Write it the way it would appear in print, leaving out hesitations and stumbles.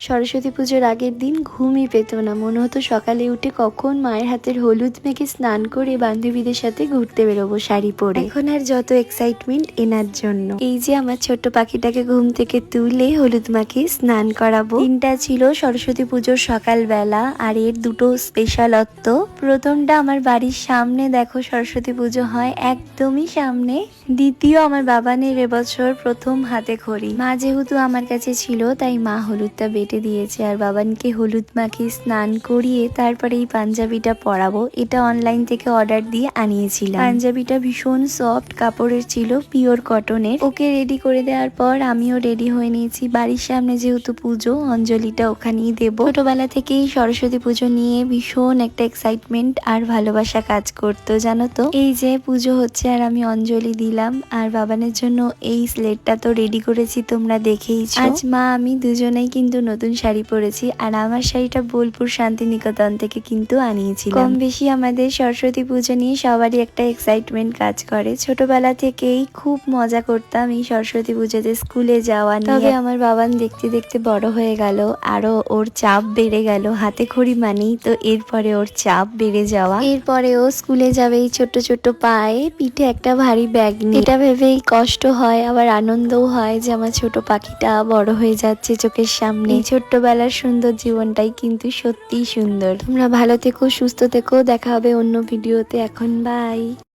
সরস্বতী পুজোর আগের দিন ঘুমই পেত না, মনে হতো সকালে উঠে কখন মায়ের হাতের হলুদ মেখে স্নান করে বান্ধবীদের সাথে ঘুরতে বেরোবো শাড়ি পরে। এখন আর যত এক্সাইটমেন্ট এনার জন্য। এই যে আমার ছোট্ট পাখিটাকে ঘুম থেকে তুলে হলুদ মাখিয়ে স্নান করাবো। দিনটা ছিল সরস্বতী পুজোর সকালবেলা, আর এর দুটো স্পেশালত্ব। প্রথমটা, আমার বাড়ির সামনে দেখো সরস্বতী পুজো হয়, একদমই সামনে। দ্বিতীয়, আমার বাবানের এবছর প্রথম হাতে খড়ি। মা যেহেতু আমার কাছে ছিল, তাই মা হলুদটা বেটে দিয়েছে, আর বাবানকে হলুদ মাখিয়ে স্নান করিয়ে তারপরে এই পাঞ্জাবিটা পরাবো। এটা অনলাইন থেকে অর্ডার দিয়ে আনিয়েছিলাম। পাঞ্জাবিটা ভীষণ সফট কাপড়ের ছিল, পিওর কটনের। ওকে রেডি করে দেওয়ার পর আমিও রেডি হয়ে নিয়েছি। বাড়ির সামনে যেহেতু পুজো, অঞ্জলিটা ওখানেই দেবো। ছোটবেলা থেকেই সরস্বতী পুজো নিয়ে ভীষণ একটা এক্সাইটমেন্ট আর ভালোবাসা কাজ করতো, জানো তো। এই যে পুজো হচ্ছে আর আমি অঞ্জলি দিলাম, আর বাবানের জন্য এই স্লেটটা তো রেডি করেছি, তোমরা দেখেইছো। আজ মা আমি দুজনেই কিন্তু নতুন শাড়ি পরেছি, আর আমার শাড়িটা বোলপুর শান্তিনিকেতন থেকে কিন্তু আনিয়েছিলাম। কম বেশি আমাদের সরস্বতী পুজো নিয়ে সবারই একটা এক্সাইটমেন্ট কাজ করে। ছোটবেলা থেকেই খুব মজা করতাম এই সরস্বতী পুজোতে স্কুলে যাওয়া নিয়ে। তবে আমার বাবান দেখতে দেখতে বড় হয়ে গেল, আরো ওর চাপ বেড়ে গেল। হাতে খড়ি মানেই তো এরপরে ওর চাপ বেড়ে যাওয়া। এরপরে ও স্কুলে যাবে এই ছোট্ট ছোট্ট পায়ে, পিঠে একটা ভারী ব্যাগ নিয়ে। এটা ভেবেই কষ্ট হয়, আবার আনন্দও হয় যে আমার ছোট পাখিটা বড় হয়ে যাচ্ছে চোখের সামনে। এই ছোট্টবেলার সুন্দর জীবনটাই কিন্তু সত্যিই সুন্দর। তোমরা ভালো থেকো, সুস্থ থেকো, দেখা হবে অন্য ভিডিওতে। এখন বাই।